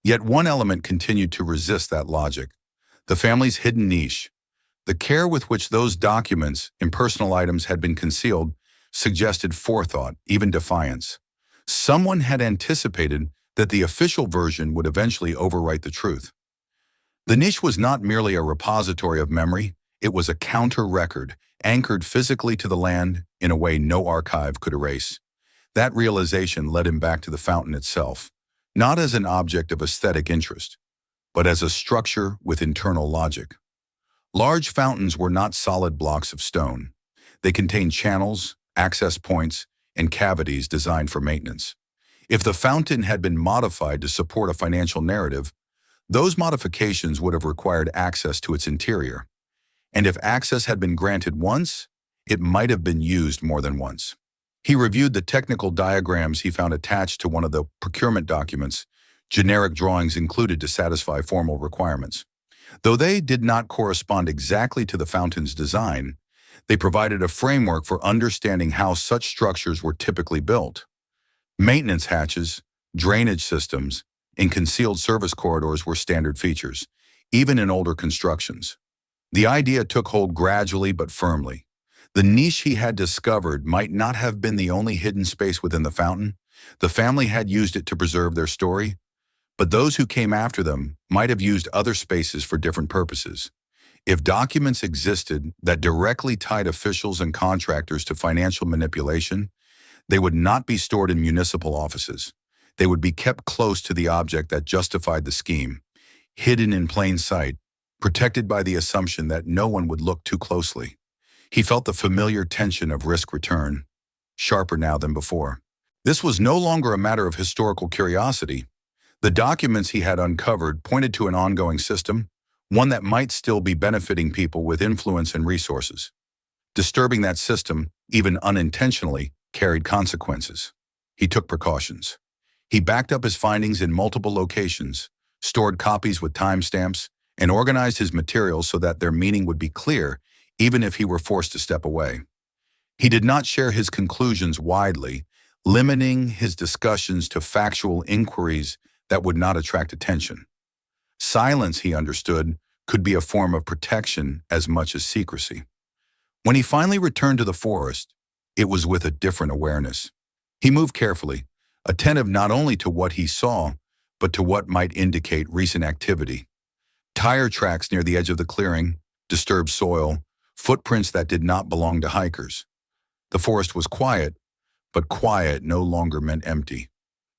Yet one element continued to resist that logic: the family's hidden niche. The care with which those documents, impersonal items, had been concealed suggested forethought, even defiance. Someone had anticipated that the official version would eventually overwrite the truth. The niche was not merely a repository of memory, it was a counter-record, anchored physically to the land in a way no archive could erase. That realization led him back to the fountain itself, not as an object of aesthetic interest, but as a structure with internal logic. Large fountains were not solid blocks of stone. They contained channels, access points, and cavities designed for maintenance. If the fountain had been modified to support a financial narrative, those modifications would have required access to its interior. And if access had been granted once, it might have been used more than once. He reviewed the technical diagrams he found attached to one of the procurement documents, generic drawings included to satisfy formal requirements. Though they did not correspond exactly to the fountain's design, they provided a framework for understanding how such structures were typically built. Maintenance hatches, drainage systems, and concealed service corridors were standard features, even in older constructions. The idea took hold gradually but firmly. The niche he had discovered might not have been the only hidden space within the fountain. The family had used it to preserve their story, but those who came after them might have used other spaces for different purposes. If documents existed that directly tied officials and contractors to financial manipulation, they would not be stored in municipal offices. They would be kept close to the object that justified the scheme, hidden in plain sight, protected by the assumption that no one would look too closely. He felt the familiar tension of risk-return, sharper now than before. This was no longer a matter of historical curiosity. The documents he had uncovered pointed to an ongoing system, one that might still be benefiting people with influence and resources. Disturbing that system, even unintentionally, carried consequences. He took precautions. He backed up his findings in multiple locations, stored copies with timestamps, and organized his materials so that their meaning would be clear even if he were forced to step away. He did not share his conclusions widely, limiting his discussions to factual inquiries that would not attract attention. Silence, he understood, could be a form of protection as much as secrecy. When he finally returned to the forest, it was with a different awareness. He moved carefully, attentive not only to what he saw, but to what might indicate recent activity. Tire tracks near the edge of the clearing, disturbed soil, footprints that did not belong to hikers. The forest was quiet, but quiet no longer meant empty.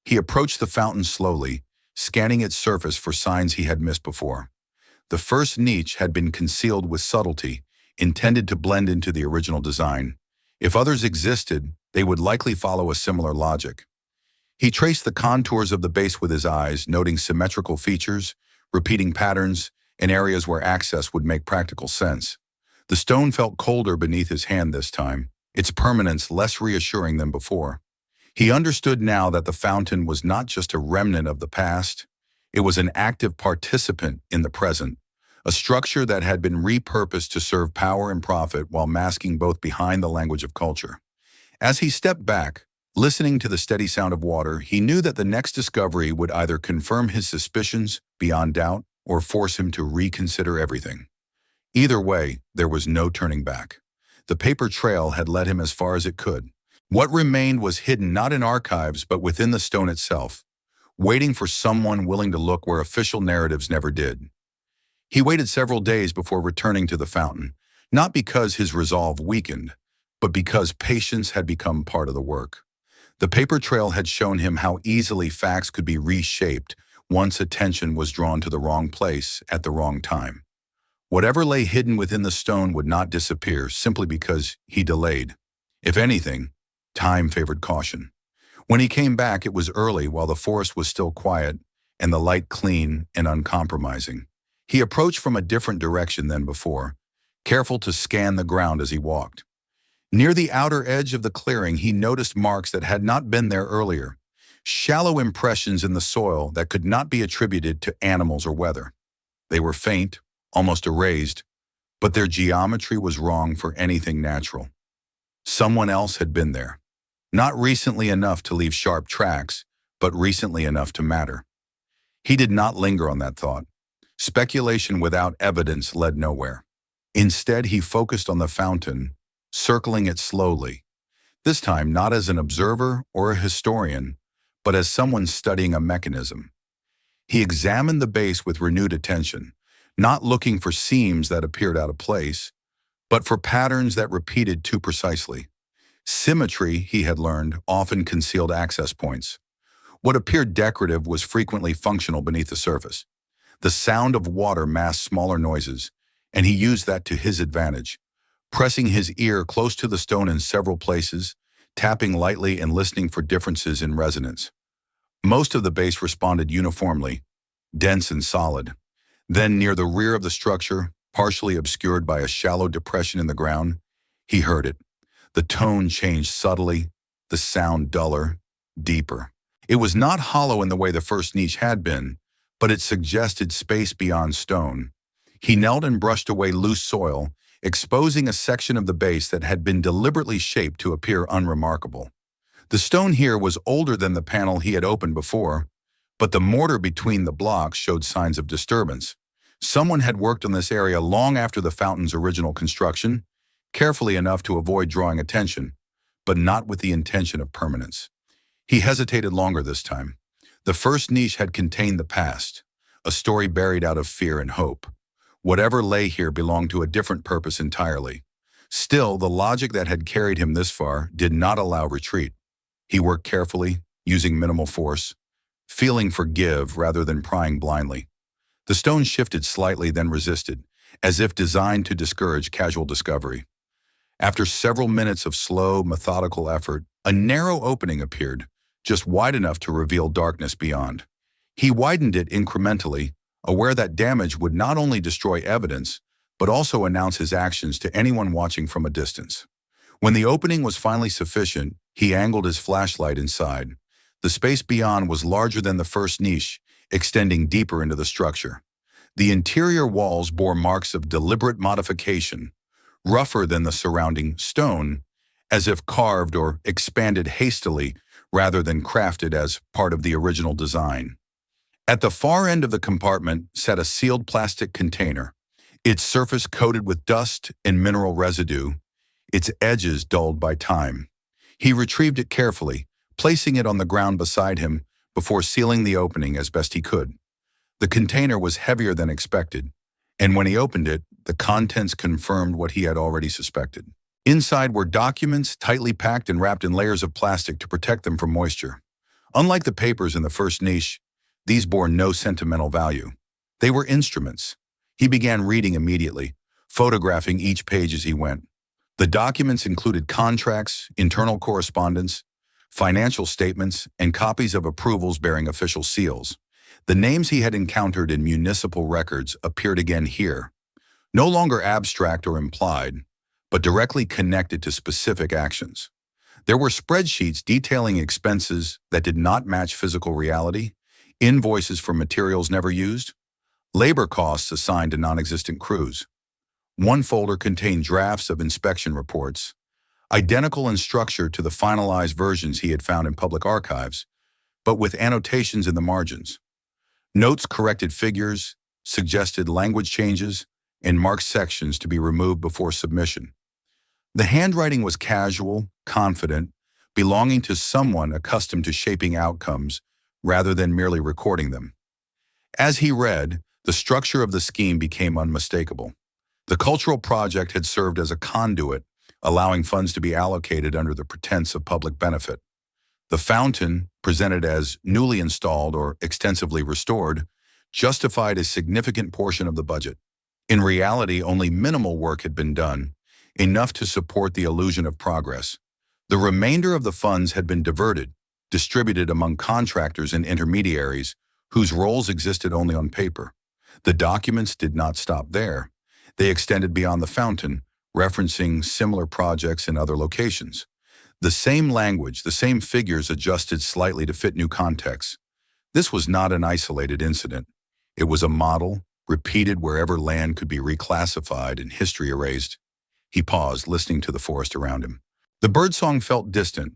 He approached the fountain slowly, scanning its surface for signs he had missed before. The first niche had been concealed with subtlety, intended to blend into the original design. If others existed, they would likely follow a similar logic. He traced the contours of the base with his eyes, noting symmetrical features, repeating patterns, in areas where access would make practical sense. The stone felt colder beneath his hand this time, its permanence less reassuring than before. He understood now that the fountain was not just a remnant of the past, it was an active participant in the present, a structure that had been repurposed to serve power and profit while masking both behind the language of culture. As he stepped back, listening to the steady sound of water, he knew that the next discovery would either confirm his suspicions beyond doubt or force him to reconsider everything. Either way, there was no turning back. The paper trail had led him as far as it could. What remained was hidden not in archives but within the stone itself, waiting for someone willing to look where official narratives never did. He waited several days before returning to the fountain, not because his resolve weakened, but because patience had become part of the work. The paper trail had shown him how easily facts could be reshaped once attention was drawn to the wrong place at the wrong time. Whatever lay hidden within the stone would not disappear simply because he delayed. If anything, time favored caution. When he came back, it was early while the forest was still quiet and the light clean and uncompromising. He approached from a different direction than before, careful to scan the ground as he walked. Near the outer edge of the clearing, he noticed marks that had not been there earlier, shallow impressions in the soil that could not be attributed to animals or weather. They were faint, almost erased, but their geometry was wrong for anything natural. Someone else had been there. Not recently enough to leave sharp tracks, but recently enough to matter. He did not linger on that thought. Speculation without evidence led nowhere. Instead, he focused on the fountain, circling it slowly, this time not as an observer or a historian, but as someone studying a mechanism. He examined the base with renewed attention, not looking for seams that appeared out of place, but for patterns that repeated too precisely. Symmetry, he had learned, often concealed access points. What appeared decorative was frequently functional beneath the surface. The sound of water masked smaller noises, and he used that to his advantage, pressing his ear close to the stone in several places, tapping lightly and listening for differences in resonance. Most of the base responded uniformly, dense and solid. Then, near the rear of the structure, partially obscured by a shallow depression in the ground, he heard it. The tone changed subtly, the sound duller, deeper. It was not hollow in the way the first niche had been, but it suggested space beyond stone. He knelt and brushed away loose soil, exposing a section of the base that had been deliberately shaped to appear unremarkable. The stone here was older than the panel he had opened before, but the mortar between the blocks showed signs of disturbance. Someone had worked on this area long after the fountain's original construction, carefully enough to avoid drawing attention, but not with the intention of permanence. He hesitated longer this time. The first niche had contained the past, a story buried out of fear and hope. Whatever lay here belonged to a different purpose entirely. Still, the logic that had carried him this far did not allow retreat. He worked carefully, using minimal force, feeling for give rather than prying blindly. The stone shifted slightly, then resisted, as if designed to discourage casual discovery. After several minutes of slow, methodical effort, a narrow opening appeared, just wide enough to reveal darkness beyond. He widened it incrementally, aware that damage would not only destroy evidence, but also announce his actions to anyone watching from a distance. When the opening was finally sufficient, he angled his flashlight inside. The space beyond was larger than the first niche, extending deeper into the structure. The interior walls bore marks of deliberate modification, rougher than the surrounding stone, as if carved or expanded hastily rather than crafted as part of the original design. At the far end of the compartment sat a sealed plastic container, its surface coated with dust and mineral residue, its edges dulled by time. He retrieved it carefully, placing it on the ground beside him before sealing the opening as best he could. The container was heavier than expected, and when he opened it, the contents confirmed what he had already suspected. Inside were documents tightly packed and wrapped in layers of plastic to protect them from moisture. Unlike the papers in the first niche, these bore no sentimental value. They were instruments. He began reading immediately, photographing each page as he went. The documents included contracts, internal correspondence, financial statements, and copies of approvals bearing official seals. The names he had encountered in municipal records appeared again here, no longer abstract or implied, but directly connected to specific actions. There were spreadsheets detailing expenses that did not match physical reality, invoices for materials never used, labor costs assigned to non-existent crews. One folder contained drafts of inspection reports, identical in structure to the finalized versions he had found in public archives, but with annotations in the margins. Notes corrected figures, suggested language changes, and marked sections to be removed before submission. The handwriting was casual, confident, belonging to someone accustomed to shaping outcomes rather than merely recording them. As he read, the structure of the scheme became unmistakable. The cultural project had served as a conduit, allowing funds to be allocated under the pretense of public benefit. The fountain, presented as newly installed or extensively restored, justified a significant portion of the budget. In reality, only minimal work had been done, enough to support the illusion of progress. The remainder of the funds had been diverted, distributed among contractors and intermediaries whose roles existed only on paper. The documents did not stop there. They extended beyond the fountain, referencing similar projects in other locations. The same language, the same figures adjusted slightly to fit new contexts. This was not an isolated incident. It was a model, repeated wherever land could be reclassified and history erased. He paused, listening to the forest around him. The birdsong felt distant,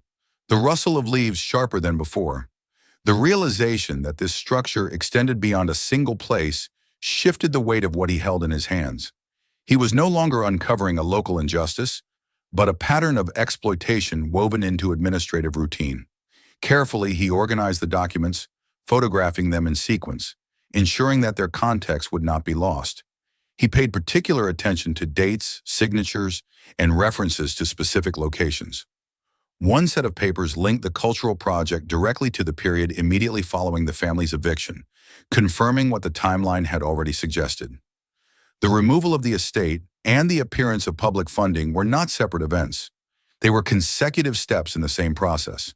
the rustle of leaves sharper than before. The realization that this structure extended beyond a single place shifted the weight of what he held in his hands. He was no longer uncovering a local injustice, but a pattern of exploitation woven into administrative routine. Carefully, he organized the documents, photographing them in sequence, ensuring that their context would not be lost. He paid particular attention to dates, signatures, and references to specific locations. One set of papers linked the cultural project directly to the period immediately following the family's eviction, confirming what the timeline had already suggested. The removal of the estate and the appearance of public funding were not separate events. They were consecutive steps in the same process.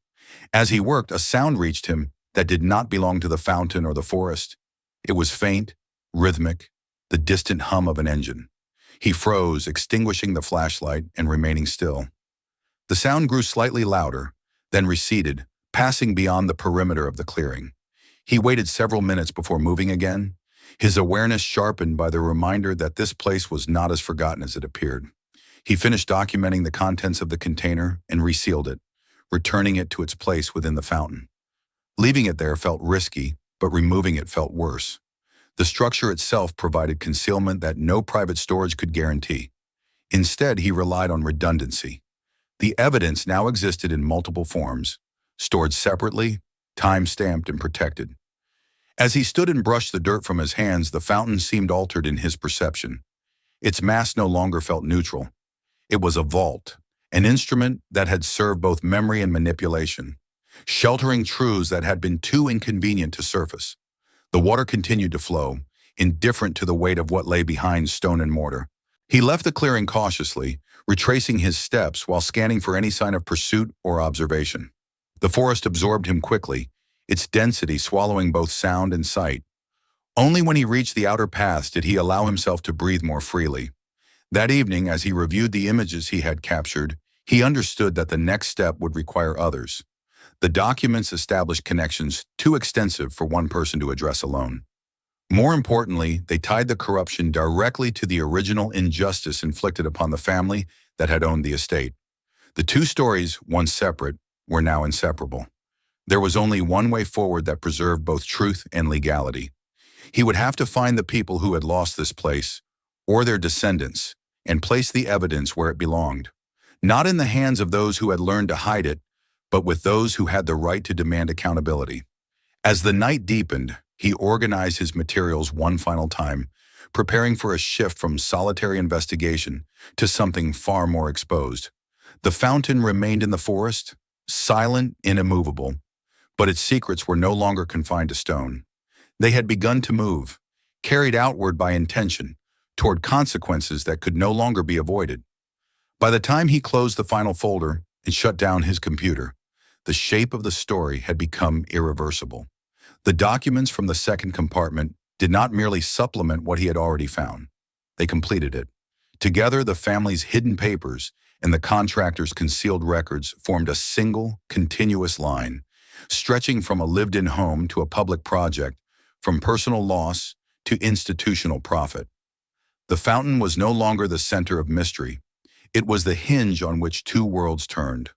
As he worked, a sound reached him that did not belong to the fountain or the forest. It was faint, rhythmic, the distant hum of an engine. He froze, extinguishing the flashlight and remaining still. The sound grew slightly louder, then receded, passing beyond the perimeter of the clearing. He waited several minutes before moving again, his awareness sharpened by the reminder that this place was not as forgotten as it appeared. He finished documenting the contents of the container and resealed it, returning it to its place within the fountain. Leaving it there felt risky, but removing it felt worse. The structure itself provided concealment that no private storage could guarantee. Instead, he relied on redundancy. The evidence now existed in multiple forms, stored separately, time-stamped, and protected. As he stood and brushed the dirt from his hands, the fountain seemed altered in his perception. Its mass no longer felt neutral. It was a vault, an instrument that had served both memory and manipulation, sheltering truths that had been too inconvenient to surface. The water continued to flow, indifferent to the weight of what lay behind stone and mortar. He left the clearing cautiously, retracing his steps while scanning for any sign of pursuit or observation. The forest absorbed him quickly, its density swallowing both sound and sight. Only when he reached the outer paths did he allow himself to breathe more freely. That evening, as he reviewed the images he had captured, he understood that the next step would require others. The documents established connections too extensive for one person to address alone. More importantly, they tied the corruption directly to the original injustice inflicted upon the family that had owned the estate. The two stories, once separate, were now inseparable. There was only one way forward that preserved both truth and legality. He would have to find the people who had lost this place, or their descendants, and place the evidence where it belonged. Not in the hands of those who had learned to hide it, but with those who had the right to demand accountability. As the night deepened, he organized his materials one final time, preparing for a shift from solitary investigation to something far more exposed. The fountain remained in the forest, silent and immovable, but its secrets were no longer confined to stone. They had begun to move, carried outward by intention, toward consequences that could no longer be avoided. By the time he closed the final folder and shut down his computer, the shape of the story had become irreversible. The documents from the second compartment did not merely supplement what he had already found. They completed it. Together, the family's hidden papers and the contractor's concealed records formed a single, continuous line, stretching from a lived-in home to a public project, from personal loss to institutional profit. The fountain was no longer the center of mystery. It was the hinge on which two worlds turned.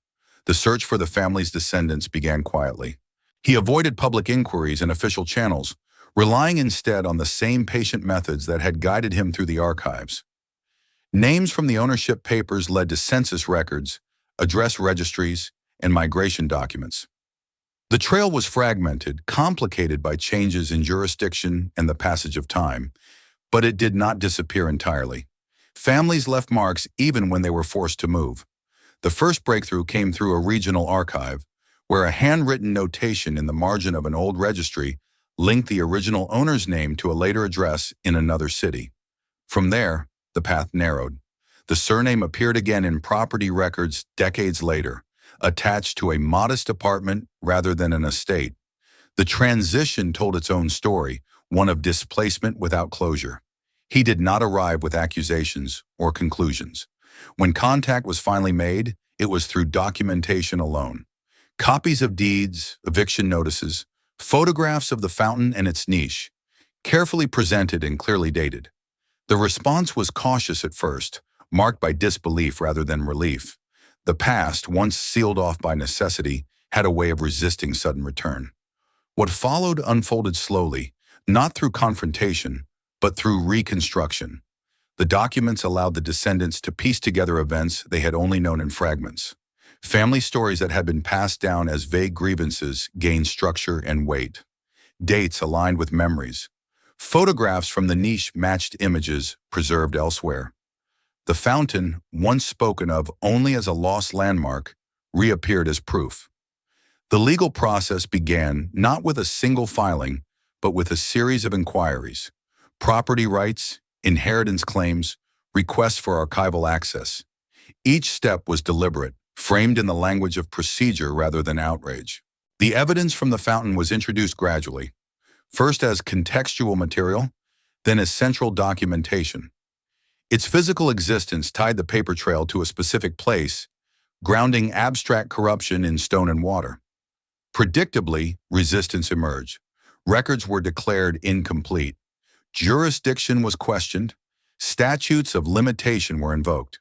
The search for the family's descendants began quietly. He avoided public inquiries and official channels, relying instead on the same patient methods that had guided him through the archives. Names from the ownership papers led to census records, address registries, and migration documents. The trail was fragmented, complicated by changes in jurisdiction and the passage of time, but it did not disappear entirely. Families left marks even when they were forced to move. The first breakthrough came through a regional archive, where a handwritten notation in the margin of an old registry linked the original owner's name to a later address in another city. From there, the path narrowed. The surname appeared again in property records decades later, attached to a modest apartment rather than an estate. The transition told its own story, one of displacement without closure. He did not arrive with accusations or conclusions. When contact was finally made, it was through documentation alone. Copies of deeds, eviction notices, photographs of the fountain and its niche, carefully presented and clearly dated. The response was cautious at first, marked by disbelief rather than relief. The past, once sealed off by necessity, had a way of resisting sudden return. What followed unfolded slowly, not through confrontation, but through reconstruction. The documents allowed the descendants to piece together events they had only known in fragments. Family stories that had been passed down as vague grievances gained structure and weight. Dates aligned with memories. Photographs from the niche matched images preserved elsewhere. The fountain, once spoken of only as a lost landmark, reappeared as proof. The legal process began not with a single filing, but with a series of inquiries. Property rights, inheritance claims, requests for archival access. Each step was deliberate, framed in the language of procedure rather than outrage. The evidence from the fountain was introduced gradually, first as contextual material, then as central documentation. Its physical existence tied the paper trail to a specific place, grounding abstract corruption in stone and water. Predictably, resistance emerged. Records were declared incomplete. Jurisdiction was questioned. Statutes of limitation were invoked.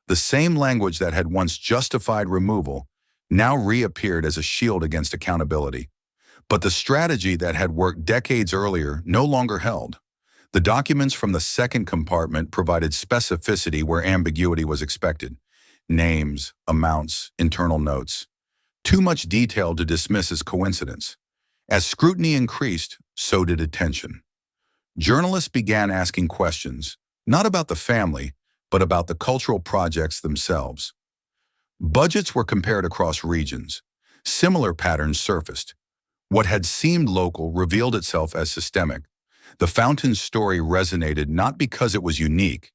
The same language that had once justified removal now reappeared as a shield against accountability. But the strategy that had worked decades earlier no longer held. The documents from the second compartment provided specificity where ambiguity was expected. Names, amounts, internal notes. Too much detail to dismiss as coincidence. As scrutiny increased, so did attention. Journalists began asking questions, not about the family, but about the cultural projects themselves. Budgets were compared across regions. Similar patterns surfaced. What had seemed local revealed itself as systemic. The fountain's story resonated not because it was unique,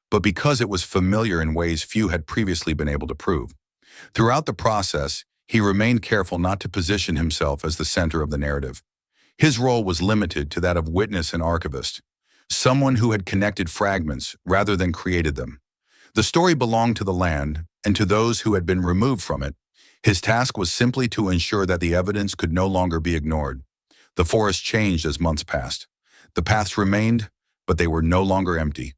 but because it was familiar in ways few had previously been able to prove. Throughout the process, he remained careful not to position himself as the center of the narrative. His role was limited to that of witness and archivist, someone who had connected fragments rather than created them. The story belonged to the land and to those who had been removed from it. His task was simply to ensure that the evidence could no longer be ignored. The forest changed as months passed. The paths remained, but they were no longer empty.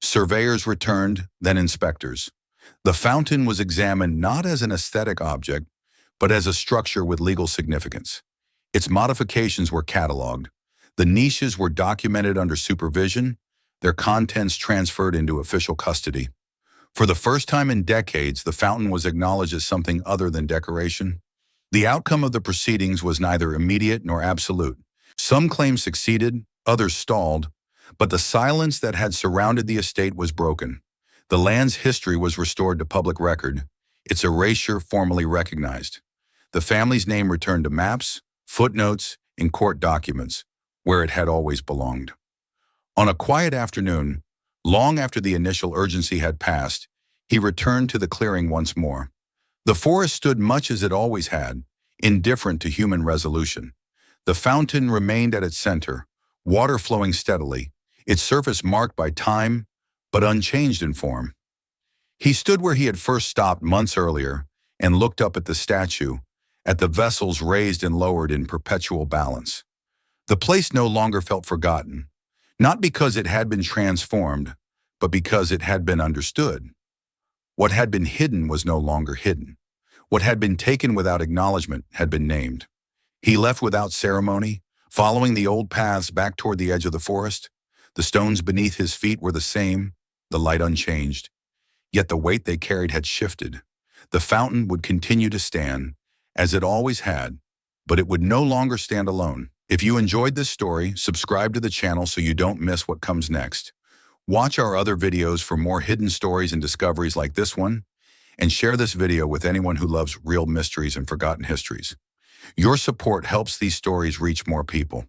Surveyors returned, then inspectors. The fountain was examined not as an aesthetic object, but as a structure with legal significance. Its modifications were cataloged. The niches were documented under supervision, their contents transferred into official custody. For the first time in decades, the fountain was acknowledged as something other than decoration. The outcome of the proceedings was neither immediate nor absolute. Some claims succeeded, others stalled, but the silence that had surrounded the estate was broken. The land's history was restored to public record, its erasure formally recognized. The family's name returned to maps, footnotes, and court documents, where it had always belonged. On a quiet afternoon, long after the initial urgency had passed, he returned to the clearing once more. The forest stood much as it always had, indifferent to human resolution. The fountain remained at its center, water flowing steadily, its surface marked by time, but unchanged in form. He stood where he had first stopped months earlier and looked up at the statue, at the vessels raised and lowered in perpetual balance. The place no longer felt forgotten, not because it had been transformed, but because it had been understood. What had been hidden was no longer hidden. What had been taken without acknowledgement had been named. He left without ceremony, following the old paths back toward the edge of the forest. The stones beneath his feet were the same, the light unchanged. Yet the weight they carried had shifted. The fountain would continue to stand, as it always had, but it would no longer stand alone. If you enjoyed this story, subscribe to the channel so you don't miss what comes next. Watch our other videos for more hidden stories and discoveries like this one, and share this video with anyone who loves real mysteries and forgotten histories. Your support helps these stories reach more people.